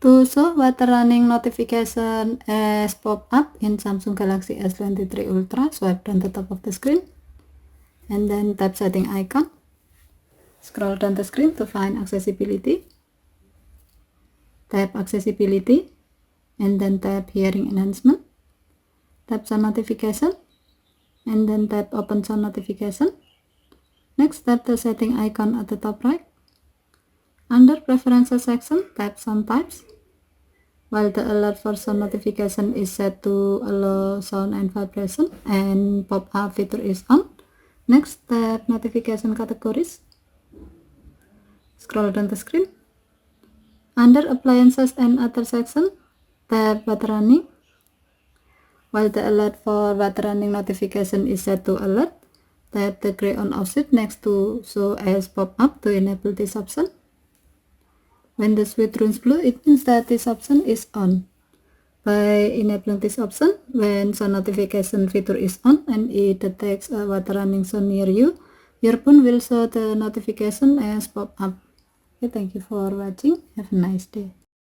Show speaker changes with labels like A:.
A: To show water running notification as pop-up in Samsung Galaxy S23 Ultra, swipe down the top of the screen and then tap setting icon. Scroll down the screen to find accessibility. Tap accessibility and then tap hearing enhancement. Tap sound notification and then tap open sound notification. Next, tap the setting icon at the top right. Under preferences section, tap sound types. While the alert for sound notification is set to allow sound and vibration and pop-up feature is on. Next, tap notification categories. Scroll down the screen. Under appliances and other section, tap water running. While the alert for water running notification is set to alert, tap the gray on off switch next to show as pop-up to enable this option. When the switch turns blue, it means that this option is on. By enabling this option, when sound notification feature is on and it detects a water running sound near you, your phone will show the notification as pop-up. Okay, thank you for watching. Have a nice day.